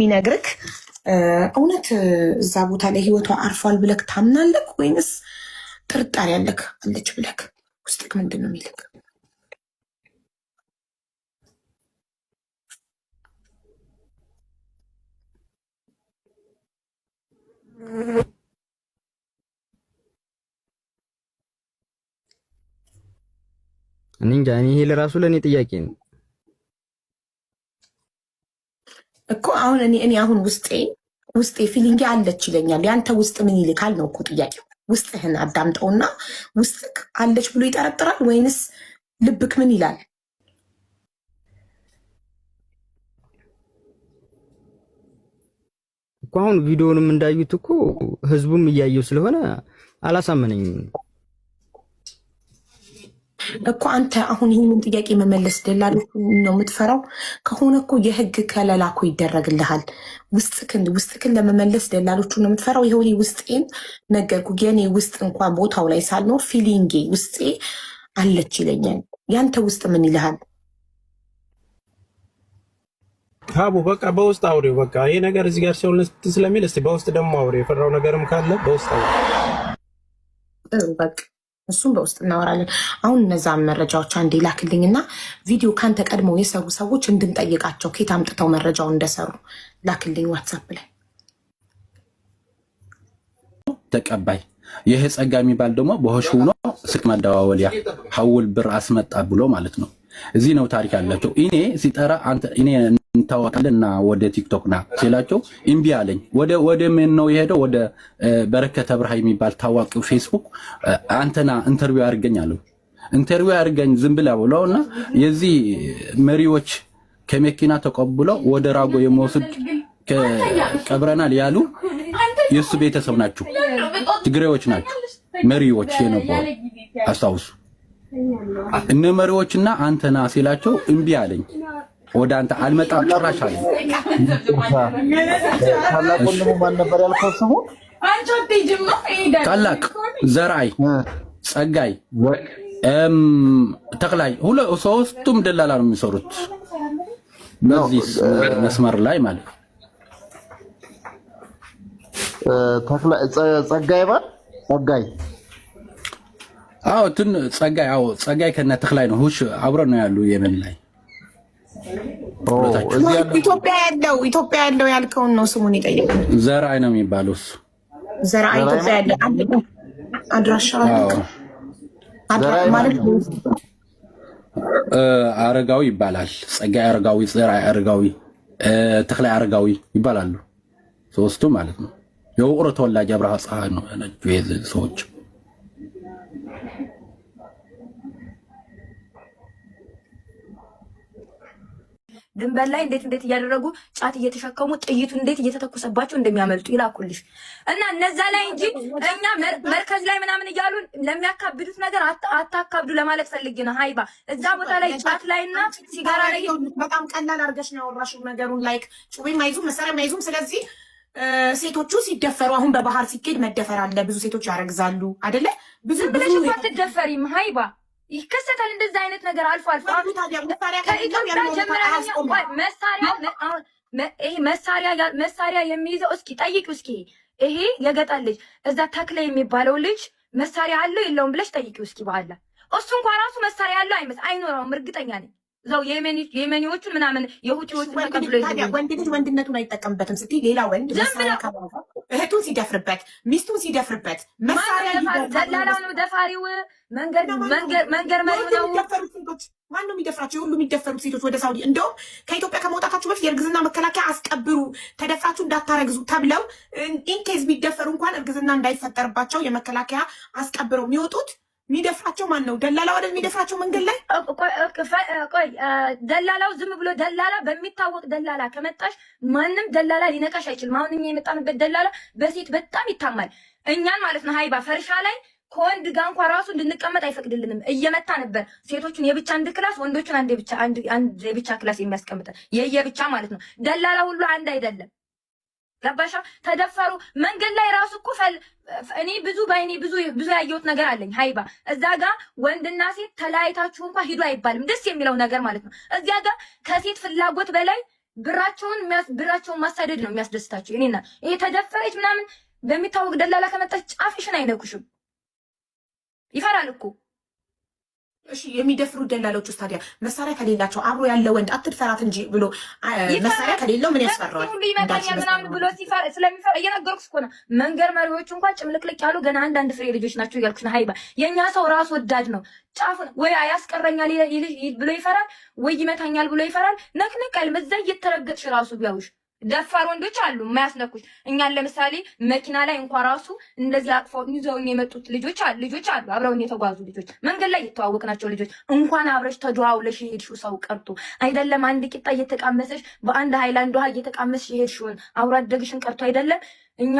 የሚነግርክ እውነት እዛ ቦታ ላይ ህይወቷ አርፏል ብለክ ታምናለክ ወይንስ ጥርጣሬ ያለክ አለች ብለክ ውስጥክ ምንድን ነው የሚልክ? እኔ እንጃ። ይሄ ለራሱ ለኔ ጥያቄ ነው እኮ አሁን እኔ አሁን ውስጤ ፊሊንግ አለች ይለኛል። ያንተ ውስጥ ምን ይልካል ነው እኮ ጥያቄው። ውስጥህን አዳምጠውና ውስጥክ አለች ብሎ ይጠረጥራል ወይንስ ልብክ ምን ይላል? እኮ አሁን ቪዲዮውንም እንዳዩት እኮ ህዝቡም እያየው ስለሆነ አላሳመነኝም እኮ። አንተ አሁን ይህንን ጥያቄ መመለስ ደላሎች ነው የምትፈራው ከሆነ እኮ የህግ ከለላ እኮ ይደረግልሃል። ውስጥክን ለመመለስ ደላሎቹ ነው የምትፈራው። ይኸው ውስጤን ነገርኩ። የኔ ውስጥ እንኳን ቦታው ላይ ሳልኖር ፊሊንጌ ውስጤ አለች ይለኛል። ያንተ ውስጥ ምን ይልሃል? ሀቡ በቃ በውስጥ አውሬው በቃ ይሄ ነገር እዚህ ጋር ሲሆን ስለሚል እስቲ በውስጥ ደግሞ አውሬው የፈራው ነገርም ካለ በውስጥ አውሬው በቃ እሱም በውስጥ እናወራለን። አሁን እነዛን መረጃዎች አንዴ ላክልኝና ቪዲዮ ካንተ ቀድመው የሰሩ ሰዎች እንድንጠይቃቸው ከየት አምጥተው መረጃውን እንደሰሩ ላክልኝ ዋትሳፕ ላይ። ተቀባይ ይሄ ጸጋ የሚባል ደግሞ በሆሽ ሆኖ ስልክ መደዋወልያ ሐውል ብር አስመጣ ብሎ ማለት ነው። እዚህ ነው ታሪክ ያላቸው። እኔ ሲጠራ አንተ እኔ እንታወቃለንና ወደ ቲክቶክ ና ሲላቸው እምቢ አለኝ። ወደ ምን ነው የሄደው? ወደ በረከተ ብርሃ የሚባል ታዋቂው ፌስቡክ አንተና ኢንተርቪው አድርገኝ አለው። ኢንተርቪው አድርገኝ ዝም ብላ ብለውና የዚህ መሪዎች ከመኪና ተቀብለው ወደ ራጎ የመወስድ ቀብረናል ያሉ የሱ ቤተሰብ ናቸው፣ ትግሬዎች ናቸው መሪዎች የነበሩ አስታውሱ። እነ መሪዎችና አንተና ሲላቸው እምቢ አለኝ። ወደ አንተ አልመጣም ጭራሽ አለኝ። ታላቅ ወንድሙ ማን ነበር ያልከው ስሙ? ታላቅ ዘርአይ፣ ጸጋይ፣ ተክላይ ሶስቱም ደላላ ነው የሚሰሩት በዚህ መስመር ላይ ማለት ነው። ጸጋይ ባል ጸጋይ ጸጋይ ከነ ተክላይ ነው ሁሽ አብረው ነው ያሉ የመን ላይ ኢትዮጵያ ያለው ያልከውን ነው ስሙን የጠየቀው። ዘርአይ ነው የሚባለው እሱ። ዘርአይ ኢትዮጵያ ያለው አድራሻ ማለት አረጋዊ ይባላል። ጸጋይ አረጋዊ፣ ዘርአይ አረጋዊ፣ ተክላይ አረጋዊ ይባላሉ ሶስቱ ማለት ነው። የውቅሮ ተወላጅ አብርሃ ፀሐይ ነው ያላችሁ ሰዎች። ድንበር ላይ እንዴት እያደረጉ ጫት እየተሸከሙ ጥይቱ እንዴት እየተተኮሰባቸው እንደሚያመልጡ ይላኩልሽ እና እነዛ ላይ እንጂ እኛ መርከዝ ላይ ምናምን እያሉ ለሚያካብዱት ነገር አታካብዱ ለማለት ፈልጌ ነው። ሃይባ እዛ ቦታ ላይ ጫት ላይና ሲጋራ ላይ በጣም ቀላል አድርገሽ ነው ያወራሽው ነገሩን። ላይክ ጩቤም አይዙም መሳሪያም አይዙም። ስለዚህ ሴቶቹ ሲደፈሩ አሁን በባህር ሲኬድ መደፈር አለ። ብዙ ሴቶች ያረግዛሉ አይደለ? ብዙ ብለሽ እኮ አትደፈሪም ሃይባ። ይከሰታል እንደዛ አይነት ነገር አልፎ አልፎ። መሳሪያ የሚይዘው እስኪ ጠይቂው እስኪ ይሄ የገጠር ልጅ እዛ ተክለ የሚባለው ልጅ መሳሪያ አለው የለውም ብለሽ ጠይቂው እስኪ። በኋላ እሱ እንኳን ራሱ መሳሪያ ያለው አይኖረውም እርግጠኛ ነኝ። እዛው የመኒዎቹን ምናምን የሁቲዎቹን ተቀብሎ ወንድ ልጅ ወንድነቱን አይጠቀምበትም ስትይ ሌላ ወንድ መሳሪያ ካባዛ እህቱን ሲደፍርበት ሚስቱን ሲደፍርበት መሳሪያ ደላላው ነው ደፋሪው። መንገድ መሪው ነው። ማን ነው የሚደፍራቸው? የሁሉ የሚደፈሩት ሴቶች ወደ ሳውዲ እንደውም ከኢትዮጵያ ከመውጣታችሁ በፊት የእርግዝና መከላከያ አስቀብሩ፣ ተደፍራችሁ እንዳታረግዙ ተብለው ኢንኬዝ ቢደፈሩ እንኳን እርግዝና እንዳይፈጠርባቸው የመከላከያ አስቀብረው የሚወጡት። የሚደፍራቸው ማን ነው? ደላላው አይደል የሚደፍራቸው መንገድ ላይ። ቆይ ደላላው ዝም ብሎ ደላላ በሚታወቅ ደላላ ከመጣሽ ማንም ደላላ ሊነቃሽ አይችልም። አሁን እኛ የመጣንበት ደላላ በሴት በጣም ይታማል። እኛን ማለት ነው ሃይባ ፈርሻ ላይ ከወንድ ጋር እንኳን ራሱ እንድንቀመጥ አይፈቅድልንም። እየመታ ነበር ሴቶቹን የብቻ አንድ ክላስ፣ ወንዶቹን አንድ የብቻ ክላስ የሚያስቀምጠን የየብቻ ማለት ነው። ደላላ ሁሉ አንድ አይደለም። ገባሻ? ተደፈሩ መንገድ ላይ ራሱ እኮ እኔ ብዙ ያየሁት ነገር አለኝ ሃይባ። እዛ ጋር ወንድና ሴት ተለያይታችሁ እንኳን ሂዱ አይባልም። ደስ የሚለው ነገር ማለት ነው እዚያ ጋር ከሴት ፍላጎት በላይ ብራቸውን ማሳደድ ነው የሚያስደስታቸው። እኔና ይሄ ተደፈረች ምናምን በሚታወቅ ደላላ ከመጣች ጫፍሽን አይነኩሽም። ይፈራል እኮ። እሺ የሚደፍሩ ደላሎች ውስጥ ታዲያ መሳሪያ ከሌላቸው አብሮ ያለ ወንድ አትድፈራት እንጂ ብሎ መሳሪያ ከሌለው ምን ያስፈራዋል? ሁሉ ይመጣኛል ምናምን ብሎ ስለሚፈራ እየነገርኩሽ እኮ ነው። መንገድ መሪዎቹ እንኳን ጭምልቅልቅ ያሉ ገና አንዳንድ ፍሬ ልጆች ናቸው እያልኩሽ ነው። ሀይባ የኛ ሰው ራስ ወዳድ ነው። ጫፉን ወይ ያስቀረኛል ብሎ ይፈራል፣ ወይ ይመታኛል ብሎ ይፈራል። ነክነቅ አይልም። እዛ እየተረገጥሽ ራሱ ቢያውሽ ደፋር ወንዶች አሉ የማያስነኩሽ። እኛን ለምሳሌ መኪና ላይ እንኳን ራሱ እንደዚህ አቅፈው ይዘውን የመጡት ልጆች አሉ አብረውን የተጓዙ ልጆች፣ መንገድ ላይ የተዋወቅናቸው ልጆች። እንኳን አብረሽ ተደዋውለሽ የሄድሽው ሰው ቀርቶ አይደለም አንድ ቂጣ እየተቃመሰሽ በአንድ ሃይላንድ ውሃ እየተቃመሰሽ የሄድሽውን አብሮ አደግሽን ቀርቶ አይደለም እኛ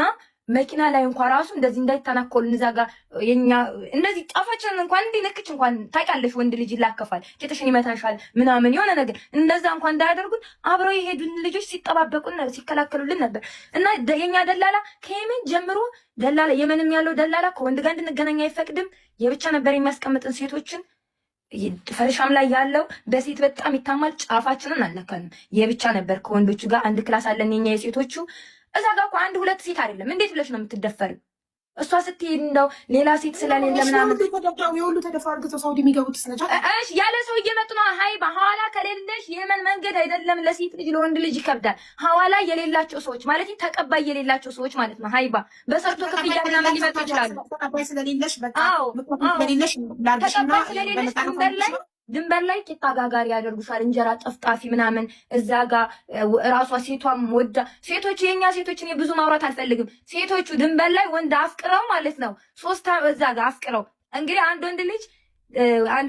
መኪና ላይ እንኳን ራሱ እንደዚህ እንዳይተናኮል እዛ ጋር የኛ እንደዚህ ጣፋችን እንኳን እንዲነክች እንኳን ታውቂያለሽ፣ ወንድ ልጅ ይላከፋል፣ ቂጥሽን ይመታሻል ምናምን የሆነ ነገር እንደዛ እንኳን እንዳያደርጉን አብረው የሄዱን ልጆች ሲጠባበቁን ሲከላከሉልን ነበር። እና የኛ ደላላ ከየመን ጀምሮ ደላላ የመንም ያለው ደላላ ከወንድ ጋር እንድንገናኝ አይፈቅድም። የብቻ ነበር የሚያስቀምጥን ሴቶችን። ፈርሻም ላይ ያለው በሴት በጣም ይታማል። ጫፋችንን አልነካንም። የብቻ ነበር ከወንዶቹ ጋር አንድ ክላስ አለን የኛ የሴቶቹ። እዛ ጋር እኮ አንድ ሁለት ሴት አይደለም። እንዴት ብለሽ ነው የምትደፈሪው? እሷ ስትሄድ እንደው ሌላ ሴት ስለሌለ ምናምን የሁሉ ተደፋር ግተው ሳውዲ የሚገቡት ስለጃ ያለ ሰው እየመጡ ነው። ሀይባ ሐዋላ ከሌለሽ የመን መንገድ አይደለም ለሴት ልጅ ለወንድ ልጅ ይከብዳል። ሐዋላ የሌላቸው ሰዎች ማለት ተቀባይ የሌላቸው ሰዎች ማለት ነው። ሀይባ በሰርቶ ክፍያ ምናምን ሊመጡ ይችላሉ። ተቀባይ ስለሌለሽ በቃ ስለሌለሽ ላርግሽና ድንበር ላይ ቂጣ ጋጋሪ ያደርጉሻል። እንጀራ ጠፍጣፊ ምናምን እዛ ጋር ራሷ ሴቷም ወዳ ሴቶቹ የኛ ሴቶች እኔ ብዙ ማውራት አልፈልግም። ሴቶቹ ድንበር ላይ ወንድ አፍቅረው ማለት ነው። ሶስት እዛ ጋር አፍቅረው እንግዲህ አንድ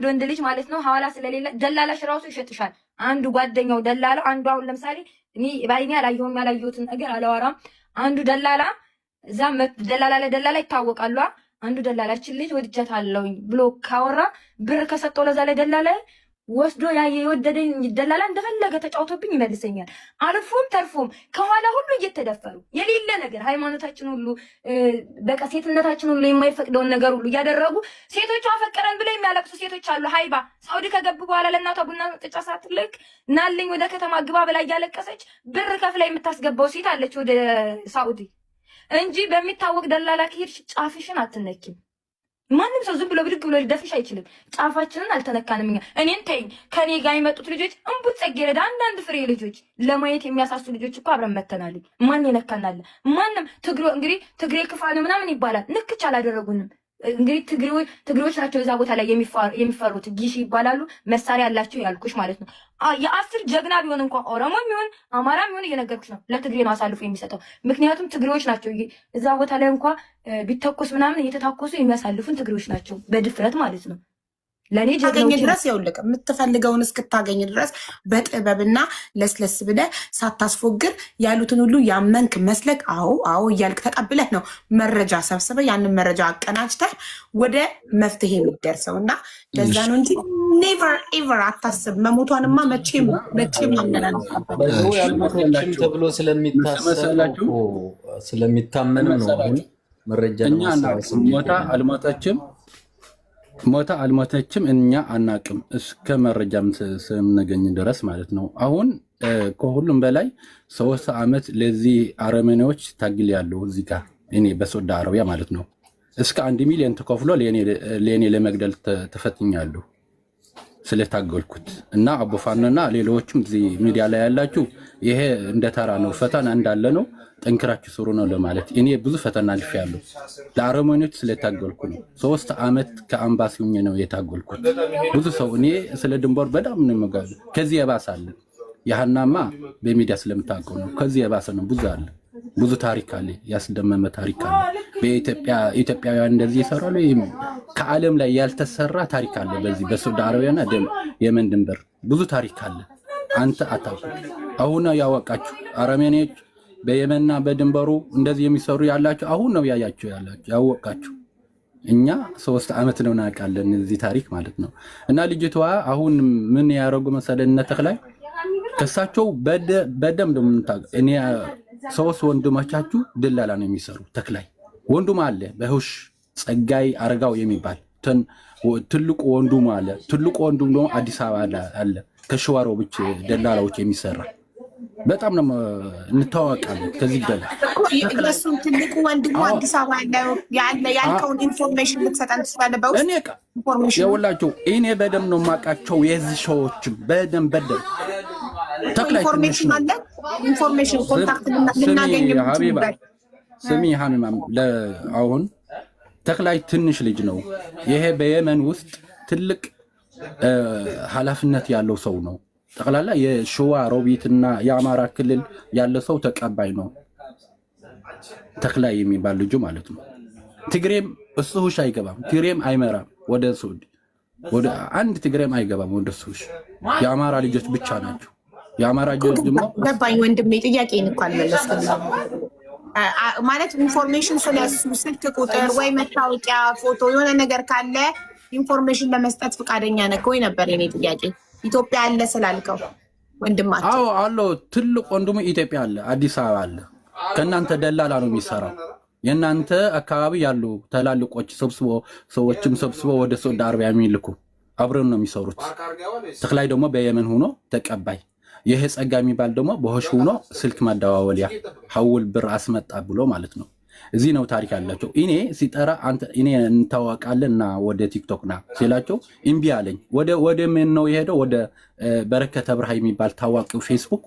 ወንድ ልጅ ማለት ነው። ሐዋላ ስለሌለ ደላላሽ ራሱ ይሸጥሻል። አንዱ ጓደኛው ደላላው አንዱ አሁን ለምሳሌ እኔ ባይኔ ያላየሁትን ነገር አላወራም። አንዱ ደላላ እዛ ደላላ ለደላላ ይታወቃሉ። አንዱ ደላላችን ልጅ ወድጃታለሁኝ ብሎ ካወራ ብር ከሰጠው ለዛ ላይ ደላላ ወስዶ የወደደኝ ደላላ እንደፈለገ ተጫውቶብኝ ይመልሰኛል። አልፎም ተርፎም ከኋላ ሁሉ እየተደፈሩ የሌለ ነገር ሃይማኖታችን ሁሉ በቃ ሴትነታችን ሁሉ የማይፈቅደውን ነገር ሁሉ እያደረጉ ሴቶቹ አፈቀረን ብለው የሚያለቅሱ ሴቶች አሉ። ሀይባ ሳውዲ ከገቡ በኋላ ለእናቷ ቡና ጥጫ ሳትልክ ናልኝ ወደ ከተማ ግባ ብላ እያለቀሰች ብር ከፍላ የምታስገባው ሴት አለች ወደ ሳውዲ እንጂ በሚታወቅ ደላላ ከሄድሽ ጫፍሽን አትነኪም። ማንም ሰው ዝም ብሎ ብድግ ብሎ ሊደፍሽ አይችልም። ጫፋችንን አልተነካንም። እኔን ተይኝ። ከኔ ጋር የመጡት ልጆች እንቡጥ ጸጌረዳ አንዳንድ ፍሬ ልጆች ለማየት የሚያሳሱ ልጆች እኮ አብረን መተናል። ማን ይነካናል? ማንም እንግዲህ ትግሬ ክፋን ምናምን ይባላል። ንክች አላደረጉንም። እንግዲህ ትግሬዎች ናቸው እዛ ቦታ ላይ የሚፈሩት። ጊሽ ይባላሉ። መሳሪያ ያላቸው ያልኩሽ ማለት ነው። የአስር ጀግና ቢሆን እንኳን ኦሮሞ የሚሆን አማራ የሚሆን እየነገርኩሽ ነው ለትግሬ ነው አሳልፎ የሚሰጠው። ምክንያቱም ትግሬዎች ናቸው እዛ ቦታ ላይ እንኳን ቢተኮስ ምናምን እየተታኮሱ የሚያሳልፉን ትግሬዎች ናቸው በድፍረት ማለት ነው። ለኔ ታገኝ ድረስ ይኸውልህ የምትፈልገውን እስክታገኝ ድረስ በጥበብና ለስለስ ብለህ ሳታስፎግር ያሉትን ሁሉ ያመንክ መስለክ አዎ እያልክ ተቀብለህ ነው መረጃ ሰብስበህ ያንን መረጃ አቀናጅተህ ወደ መፍትሄ የሚደርሰው እና ለዛ ነው እንጂ ኔቨር ኤቨር አታስብ። መሞቷንማ መቼም ያልሞተችም ተብሎ ስለሚታመንም ነው አሁን መረጃ ሞታ አልሞተችም እኛ አናቅም እስከ መረጃም ስንገኝ ድረስ ማለት ነው። አሁን ከሁሉም በላይ 3 ዓመት ለዚህ አረመኔዎች ታግል ያለው እዚህ ጋር እኔ በሳውዲ አረቢያ ማለት ነው። እስከ 1 ሚሊዮን ተከፍሎ ለኔ ለመግደል ተፈትኛለሁ ስለታገልኩት እና አቦፋንና ሌሎችም እዚህ ሚዲያ ላይ ያላችሁ ይሄ እንደተራ ነው፣ ፈተና እንዳለ ነው። ጠንክራችሁ ስሩ ነው ለማለት እኔ ብዙ ፈተና አልፌያለሁ። ለአረመኔዎች ስለታገልኩ ነው። 3 ዓመት ከአምባሲ ሆኜ ነው የታገልኩት። ብዙ ሰው እኔ ስለ ድንበር በጣም ነው መጋዝ ከዚህ የባሰ ያህናማ በሚዲያ ስለምታውቀው ነው። ከዚህ የባሰ ነው። ብዙ ታሪክ አለ፣ ያስደመመ ታሪክ አለ። ኢትዮጵያውያን እንደዚህ ይሰራሉ። ከዓለም ላይ ያልተሰራ ታሪክ አለ። በዚህ በሳውዲ አረቢያና የመን ድንበር ብዙ ታሪክ አለ። አንተ አታውቁም። አሁን ያወቃችሁ አረመኔዎች በየመንና በድንበሩ እንደዚህ የሚሰሩ ያላችሁ አሁን ነው ያወቃችሁ። እኛ 3 ዓመት ነው እናውቃለን እዚህ ታሪክ ማለት ነው። እና ልጅቷ አሁን ምን ያረጉ መሰለነ ተክላይ ከሳቸው በደም ደም እኔ 3 ወንድሞቻችሁ ደላላ ነው የሚሰሩ ተክላይ ወንዱም አለ በሁሽ ጸጋይ አረጋው የሚባል ትልቁ ወንዱም አለ። ትልቁ ወንዱም ነው አዲስ አበባ አለ ከሸዋሮ ብቻ ደላላዎች የሚሰራ በጣም ነው እንተዋወቃለን። ከዚህ በላይ የእሱን ትልቁ ወንድሙ አዲስ አበባ ያለ ያልከውን ኢንፎርሜሽን ልትሰጠን ትችላለህ? በውስጥ ኢንፎርሜሽን የወላችሁ እኔ በደም ነው የማውቃቸው የዚህ ሰዎች በደም ኢንፎርሜሽን አለ። ኢንፎርሜሽን ኮንታክት ልናገኝ የምንችልበት ስሚ ሀሚማም አሁን ተክላይ ትንሽ ልጅ ነው። ይሄ በየመን ውስጥ ትልቅ ኃላፊነት ያለው ሰው ነው። ጠቅላላ የሸዋ ሮቢትና የአማራ ክልል ያለ ሰው ተቀባይ ነው። ተክላይ የሚባል ልጁ ማለት ነው። ትግሬም እሱሽ አይገባም። ትግሬም አይመራም ወደ ሱዲ ወደ አንድ ትግሬም አይገባም ወደ እሱሽ። የአማራ ልጆች ብቻ ናቸው። የአማራ ልጆች ደግሞ ገባኝ ወንድሜ። ጥያቄን እኮ አልመለስክም ማለት ኢንፎርሜሽን ስለሱ ስልክ ቁጥር ወይ መታወቂያ ፎቶ የሆነ ነገር ካለ ኢንፎርሜሽን ለመስጠት ፈቃደኛ ነህ ወይ ነበር የኔ ጥያቄ። ኢትዮጵያ አለ ስላልከው ወንድማችን። አዎ አለው። ትልቅ ወንድሙ ኢትዮጵያ አለ፣ አዲስ አበባ አለ። ከእናንተ ደላላ ነው የሚሰራው። የእናንተ አካባቢ ያሉ ተላልቆች ሰዎችም ሰብስቦ ወደ ሳውዲ አረቢያ የሚልኩ አብረን ነው የሚሰሩት። ተክላይ ደግሞ በየመን ሆኖ ተቀባይ። ይሄ ጸጋ የሚባል ደግሞ በሆሽ ሆኖ ስልክ ማደዋወሊያ ሐውል ብር አስመጣ ብሎ ማለት ነው። እዚህ ነው ታሪክ ያላቸው። እኔ ሲጠራ አንተ እኔ እንታወቃለንና ወደ ቲክቶክ ና ሲላቸው እምቢ አለኝ። ወደ ምን ነው የሄደው? ወደ በረከተ ብርሃ የሚባል ታዋቂው ፌስቡክ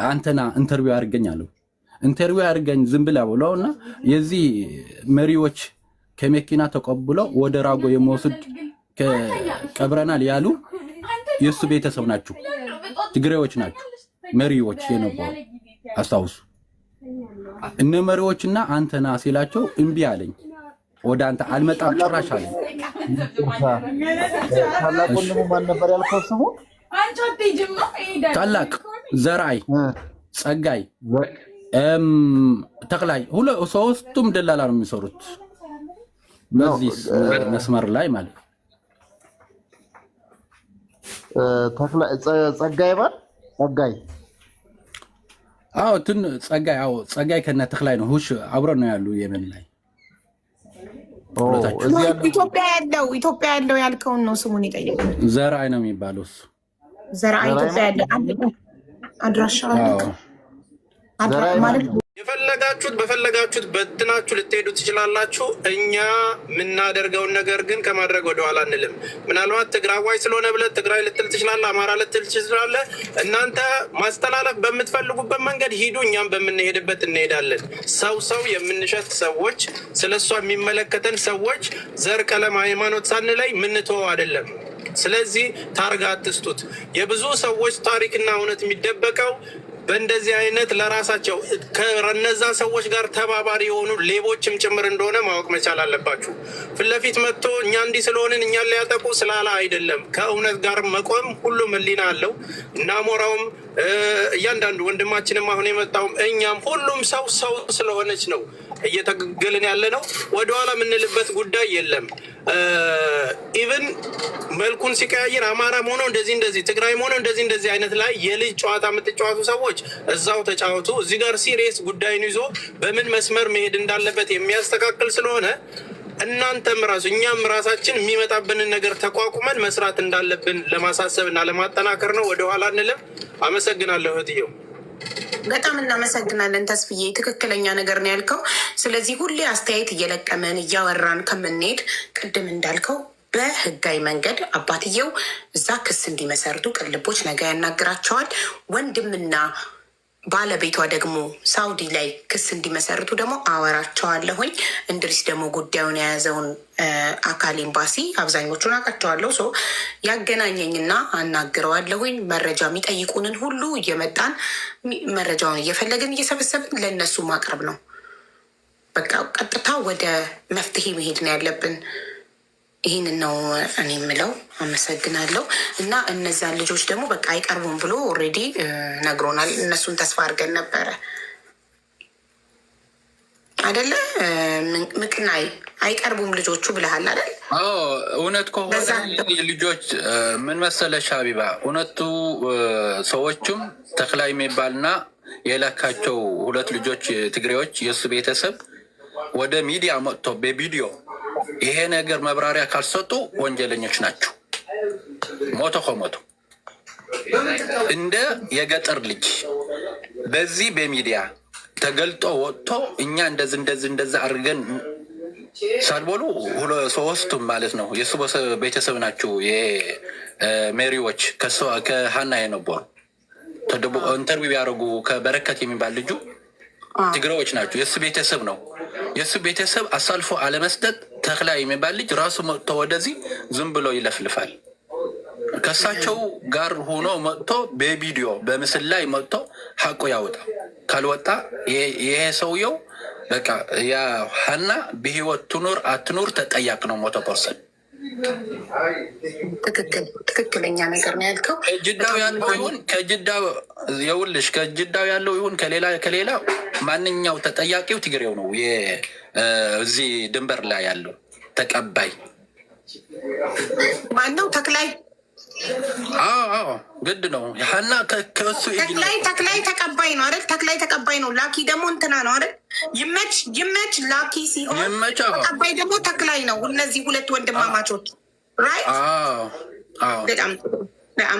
አንተና ኢንተርቪው አድርገኝ አለው። ኢንተርቪው አድርገኝ ዝም ብላ ብለውና የዚህ መሪዎች ከመኪና ተቀብለው ወደ ራጎ የመወስድ ቀብረናል ያሉ የሱ ቤተሰብ ናቸው። ትግሬዎች ናቸው መሪዎች የነበሩ አስታውሱ። እነ መሪዎችና አንተና ሲላቸው እምቢ አለኝ። ወደ አንተ አልመጣም ጭራሽ አለኝ። ታላቅ ወንድሙ ማን ነበር ያልከው ስሙ? ታላቅ ዘርአይ፣ ጸጋይ፣ ተክላይ ሶስቱም ደላላ ነው የሚሰሩት በዚህ መስመር ላይ ማለት ነው። ጸጋይ ባል ጸጋይ አዎ ጸጋይ ከነ ተክላይ ነው። ሁሽ አብረን ነው ያሉ የመን ላይ ኢትዮጵያ ያለው ያልከውን ነው ስሙን የጠየቀው። ዘርአይ ነው የሚባለው እሱ። ዘርአይ ኢትዮጵያ ያለው አድራሻ ማለት በፈለጋችሁት በትናችሁ ልትሄዱ ትችላላችሁ። እኛ የምናደርገውን ነገር ግን ከማድረግ ወደኋላ አንልም። ምናልባት ትግራዋይ ስለሆነ ብለህ ትግራይ ልትል ትችላለህ፣ አማራ ልትል ትችላለህ። እናንተ ማስተላለፍ በምትፈልጉበት መንገድ ሂዱ፣ እኛም በምንሄድበት እንሄዳለን። ሰው የምንሸት ሰዎች፣ ስለሷ የሚመለከተን ሰዎች ዘር፣ ቀለም፣ ሃይማኖት ሳንለይ ምንተወው አይደለም። ስለዚህ ታርጋ አትስጡት። የብዙ ሰዎች ታሪክና እውነት የሚደበቀው በእንደዚህ አይነት ለራሳቸው ከነዛ ሰዎች ጋር ተባባሪ የሆኑ ሌቦችም ጭምር እንደሆነ ማወቅ መቻል አለባችሁ። ፊት ለፊት መጥቶ እኛ እንዲህ ስለሆንን እኛን ሊያጠቁ ስላላ አይደለም። ከእውነት ጋር መቆም ሁሉም ሕሊና አለው እና ሞራውም እያንዳንዱ ወንድማችንም አሁን የመጣውም እኛም ሁሉም ሰው ስለሆነች ነው እየተገልን ያለ ነው። ወደኋላ የምንልበት ጉዳይ የለም። ኢቨን መልኩን ሲቀያየር አማራም ሆኖ እንደዚህ ትግራይም ሆኖ እንደዚህ አይነት ላይ የልጅ ጨዋታ የምትጫወቱ ሰዎች እዛው ተጫወቱ። እዚህ ጋር ሲሪየስ ጉዳይን ይዞ በምን መስመር መሄድ እንዳለበት የሚያስተካክል ስለሆነ እናንተም ራሱ እኛም ራሳችን የሚመጣብንን ነገር ተቋቁመን መስራት እንዳለብን ለማሳሰብ እና ለማጠናከር ነው። ወደኋላ አንልም። አመሰግናለሁ እህትየው። በጣም እናመሰግናለን ተስፍዬ። ትክክለኛ ነገር ነው ያልከው። ስለዚህ ሁሌ አስተያየት እየለቀመን እያወራን ከምንሄድ ቅድም እንዳልከው በህጋዊ መንገድ አባትየው እዛ ክስ እንዲመሰርቱ ቅልቦች ነገ ያናግራቸዋል። ወንድምና ባለቤቷ ደግሞ ሳውዲ ላይ ክስ እንዲመሰርቱ ደግሞ አወራቸዋለሁኝ። እንድሪስ ደግሞ ጉዳዩን የያዘውን አካል ኤምባሲ አብዛኞቹን አውቃቸዋለሁ። ሰው ያገናኘኝና አናግረዋለሁኝ። መረጃ የሚጠይቁንን ሁሉ እየመጣን መረጃውን እየፈለግን እየሰበሰብን ለእነሱ ማቅረብ ነው። በቃ ቀጥታ ወደ መፍትሄ መሄድ ነው ያለብን። ይህንን ነው እኔ የምለው። አመሰግናለሁ። እና እነዛን ልጆች ደግሞ በቃ አይቀርቡም ብሎ ኦልሬዲ ነግሮናል። እነሱን ተስፋ አድርገን ነበረ አደለ? ምቅናይ አይቀርቡም ልጆቹ ብለሃል አደል? እውነት ከሆነ ልጆች ምን መሰለሽ ሀቢባ፣ እውነቱ ሰዎቹም ተክላይ የሚባልና የላካቸው ሁለት ልጆች ትግሬዎች የእሱ ቤተሰብ ወደ ሚዲያ መጥቶ በቪዲዮ ይሄ ነገር መብራሪያ ካልሰጡ ወንጀለኞች ናቸው። ሞቶ ከሞቶ እንደ የገጠር ልጅ በዚህ በሚዲያ ተገልጦ ወጥቶ እኛ እንደዚህ አድርገን ሳልቦሉ ሶስቱም ማለት ነው የሱ ቤተሰብ ናቸው። የሜሪዎች ከሀና የነበሩ ኢንተርቪው ያደረጉ ከበረከት የሚባል ልጁ ትግሬዎች ናቸው። የሱ ቤተሰብ ነው። የሱ ቤተሰብ አሳልፎ አለመስጠት ተክላይ የሚባል ልጅ ራሱ መጥቶ ወደዚህ ዝም ብሎ ይለፍልፋል። ከሳቸው ጋር ሆኖ መጥቶ በቪዲዮ በምስል ላይ መጥቶ ሀቁ ያወጣ። ካልወጣ ይሄ ሰውየው በቃ ያ ሀና በህይወት ትኑር አትኑር ተጠያቅ ነው 100%። ትክክለኛ ነገር ነው ያልከው። ከጅዳው ያለው ይሁን ከጅዳው ያለው ይሁን ከሌላ ማንኛው ተጠያቂው ትግሬው ነው። እዚህ ድንበር ላይ ያለው ተቀባይ ማነው? ተክላይ ግድ ነው። ሀና ከሱ ተክላይ ተቀባይ ነው አይደል? ተክላይ ተቀባይ ነው። ላኪ ደግሞ እንትና ነው አይደል? ይመች ላኪ ሲሆን ተቀባይ ደግሞ ተክላይ ነው። እነዚህ ሁለት ወንድማማቾች ራይት። በጣም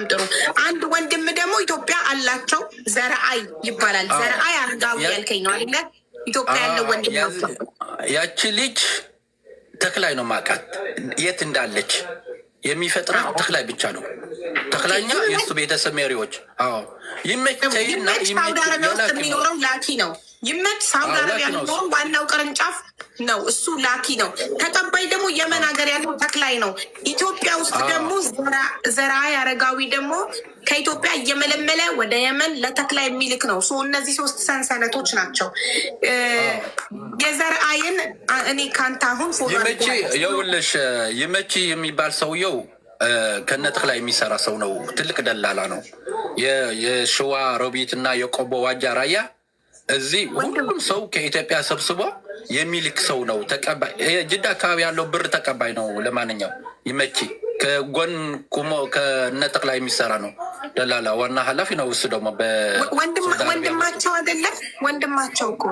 ጥሩ። አንድ ወንድም ደግሞ ኢትዮጵያ አላቸው። ዘርአይ ይባላል። ዘርአይ አርጋዊ ያልከኝ ነው አይደለ? ኢትዮጵያ ያለው ወንድም ነው። ያቺ ልጅ ተክላይ ነው ማቃት የት እንዳለች የሚፈጥረው ተክላይ ብቻ ነው። ተክላኛ የእሱ ቤተሰብ መሪዎች ይመች ሳውዲ አረቢያ ውስጥ የሚኖረው ላኪ ነው። ይመች ሳውዲ አረቢያ የሚኖረው ዋናው ቅርንጫፍ ነው። እሱ ላኪ ነው። ተቀባይ ደግሞ የመን ሀገር ያለው ተክላይ ነው። ኢትዮጵያ ውስጥ ደግሞ ዘርአይ አረጋዊ ደግሞ ከኢትዮጵያ እየመለመለ ወደ የመን ለተክላይ የሚልክ ነው። እነዚህ 3 ሰንሰለቶች ናቸው። የዘርአይን እኔ ካንተ አሁን ይመች የሚባል ሰውየው ከነ ተክላይ የሚሰራ ሰው ነው። ትልቅ ደላላ ነው። የሸዋ ሮቢት እና የቆቦ ዋጃ ራያ እዚህ ሁሉም ሰው ከኢትዮጵያ ሰብስቦ የሚልክ ሰው ነው። ተቀባይ ጅዳ አካባቢ ያለው ብር ተቀባይ ነው። ለማንኛው ይመች ከጎን ቁሞ ከነ ተክላይ የሚሰራ ነው። ደላላ ዋና ኃላፊ ነው። እሱ ደግሞ ወንድማቸው አይደለም። ወንድማቸው እኮ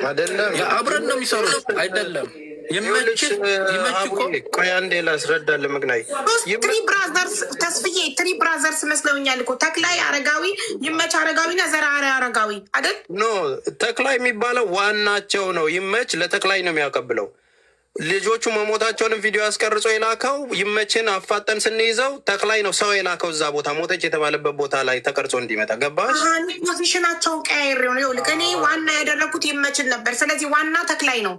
አይደለም። አብረን ነው የሚሰሩት አይደለም። ይመች እኮ ቆይ አንዴ ላስረዳልህ። ምክንያት ትሪ ብራዘርስ ተስፍዬ ትሪ ብራዘርስ መስለውኛል እኮ ተክላይ አረጋዊ፣ ይመች አረጋዊና ዘርአይ አረጋዊ አይደል? ኖ ተክላይ የሚባለው ዋናቸው ነው። ይመች ለተክላይ ነው የሚያቀብለው። ልጆቹ መሞታቸውንም ቪዲዮ አስቀርጾ የላከው ይመችን አፋጠን ስንይዘው ተክላይ ነው ሰው የላከው እዛ ቦታ ሞተች የተባለበት ቦታ ላይ ተቀርጾ እንዲመጣ ገባሽ? ፖዚሽናቸውን ቀያይሬው ነው። ይኸውልህ እኔ ዋና ያደረኩት ይመችን ነበር። ስለዚህ ዋና ተክላይ ነው።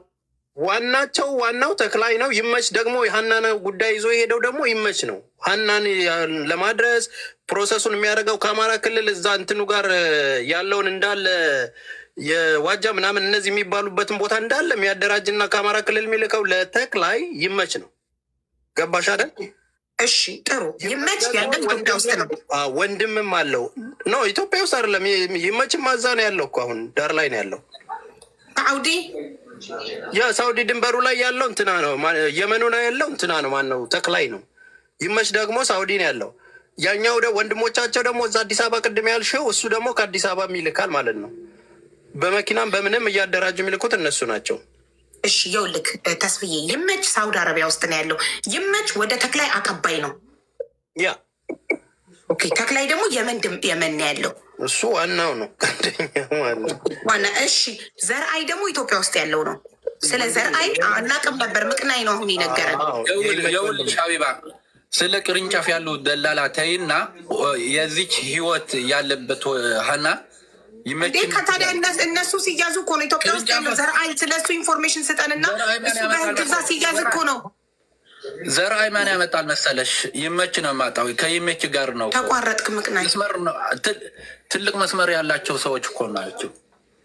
ዋናው ተክላይ ነው። ይመች ደግሞ የሀናን ጉዳይ ይዞ የሄደው ደግሞ ይመች ነው። ሀናን ለማድረስ ፕሮሰሱን የሚያደርገው ከአማራ ክልል እዛ እንትኑ ጋር ያለውን እንዳለ የዋጃ ምናምን እነዚህ የሚባሉበትን ቦታ እንዳለ የሚያደራጅና ከአማራ ክልል የሚልከው ለተክላይ ይመች ነው። ገባሽ አይደል? እሺ ጥሩ። ይመች ያለው ኢትዮጵያ ውስጥ ነው። ወንድምም አለው። ኖ ኢትዮጵያ ውስጥ አይደለም። ይመችም ማዛ ነው ያለው እኮ አሁን ዳር ላይ ነው ያለው። ሳውዲ ሳውዲ ድንበሩ ላይ ያለው እንትና ነው። የመኑ ነው ያለው እንትና ነው። ማነው? ተክላይ ነው። ይመች ደግሞ ሳውዲ ነው ያለው። ያኛው ወንድሞቻቸው ደግሞ እዛ አዲስ አበባ ቅድም ያልሽው እሱ ደግሞ ከአዲስ አበባ የሚልካል ማለት ነው። በመኪናም በምንም እያደራጁ የሚልኩት እነሱ ናቸው። እሺ ይኸውልህ ተስፍዬ ይመች ሳውዲ አረቢያ ውስጥ ነው ያለው። ይመች ወደ ተክላይ አቀባይ ነው። ኦኬ። ተክላይ ደግሞ የመን ነው ያለው። እሱ ዋናው ነው ዋና። እሺ ዘርአይ ደግሞ ኢትዮጵያ ውስጥ ያለው ነው። ስለ ዘርአይ አናቅም ነበር። ምቅናይ ነው አሁን የነገረን። የውልሽ ሀቢባ ስለ ቅርንጫፍ ያሉ ደላላ ተይና የዚች ህይወት ያለበት ሀና ከታዲያ እነሱ ሲያዙ እኮ ነው ኢትዮጵያ ውስጥ ያለው ዘርአይ። ስለሱ ኢንፎርሜሽን ስጠንና እሱ በህግዛ ሲያዝ እኮ ነው። ዘርአይ ማን ያመጣል መሰለሽ? ይመች ነው የማጣው። ከይመች ጋር ነው። ተቋረጥክ። ምቅናይ ትልቅ መስመር ያላቸው ሰዎች እኮ ናቸው።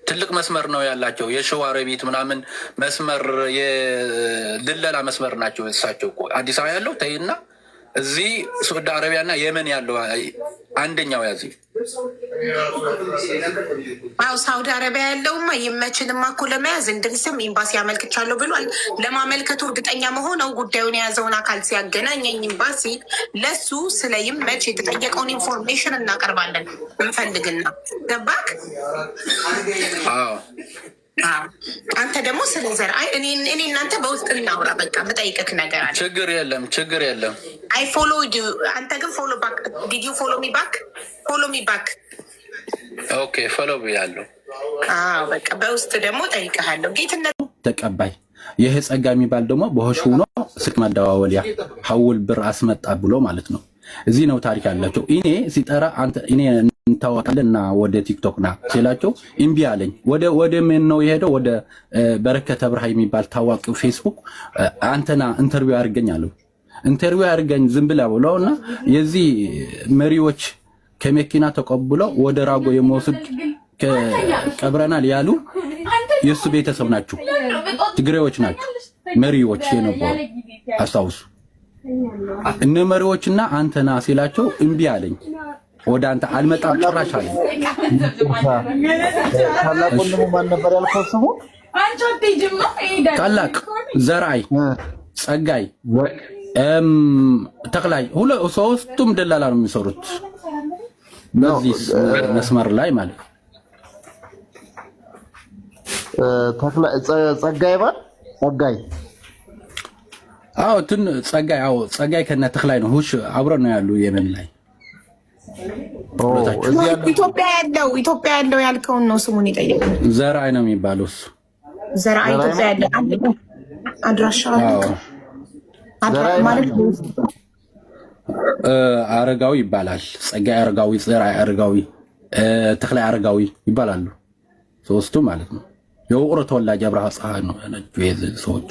ትልቅ መስመር ነው ያላቸው። የሸዋ ሮቢት ምናምን መስመር የድለላ መስመር ናቸው እሳቸው እኮ። አዲስ አበባ ያለው ተይና እዚህ ሳውዲ አረቢያና የመን ያለው አንደኛው ያዚ ሳውዲ አረቢያ ያለውማ ይመችንማ እኮ ለመያዝ እንድንስም ኤምባሲ ያመልክቻለሁ ብሏል። ለማመልከቱ እርግጠኛ መሆነው ጉዳዩን የያዘውን አካል ሲያገናኘኝ ኤምባሲ ለሱ ስለ ይመች የተጠየቀውን ኢንፎርሜሽን እናቀርባለን እንፈልግና ገባክ? አንተ ደግሞ ስለ ዘርአይ እኔ እናንተ በውስጥ እናውራ። በቃ የምጠይቅህ ነገር አለ። ችግር የለም። አይ ፎሎ ዩ። አንተ ግን ፎሎ ባክ ዲድ ዩ ፎሎ ሚ ባክ? ፎሎ ሚ ባክ ኦኬ ፎሎ ብያለሁ። በቃ በውስጥ ደግሞ ጠይቀሃለሁ። ጌትነት ተቀባይ ይሄ ጸጋ የሚባል ደግሞ በሆሽ ሆኖ ስልክ መደዋወሊያ ሐውል ብር አስመጣ ብሎ ማለት ነው። እዚህ ነው ታሪክ ያላቸው። እኔ ሲጠራ አንተ እኔ እንታወቃለና ወደ ቲክቶክ ና ሲላቸው እምቢ አለኝ። ወደ ምን ነው የሄደው? ወደ በረከተ ብርሃ የሚባል ታዋቂው ፌስቡክ አንተና ኢንተርቪው አድርገኝ አለው። ኢንተርቪው አድርገኝ ዝም ብላ ብለውና የዚህ መሪዎች ከመኪና ተቀብለው ወደ ራጎ የመወስድ ቀብረናል ያሉ የሱ ቤተሰብ ናቸው፣ ትግሬዎች ናቸው መሪዎች የነበሩ አስታውሱ። እነ መሪዎችና አንተና ሲላቸው እምቢ አለኝ። ወደ አንተ አልመጣም ጭራሽ አለኝ። ታላቅ ወንድሙ ማን ነበር ያልከው ስሙ? ታላቅ ዘርአይ፣ ጸጋይ፣ ተክላይ ሶስቱም ደላላ ነው የሚሰሩት በዚህ መስመር ላይ ማለት ነው። ጸጋይ ባል ጸጋይ ጸጋይ ከነ ተክላይ ነው ሁሽ አብረን ነው ያሉ የመን ላይ ኢትዮጵያ ያለው ያልከውን ነው ስሙን የጠየቀው። ዘርአይ ነው የሚባለው እሱ። ዘርአይ ኢትዮጵያ ያለው አድራሻ ማለት አረጋዊ ይባላል። ጸጋይ አረጋዊ፣ ዘርአይ አረጋዊ፣ ተክላይ አረጋዊ ይባላሉ ሶስቱ ማለት ነው። የውቅሮ ተወላጅ አብርሃ ፀሐይ ነው ሰዎች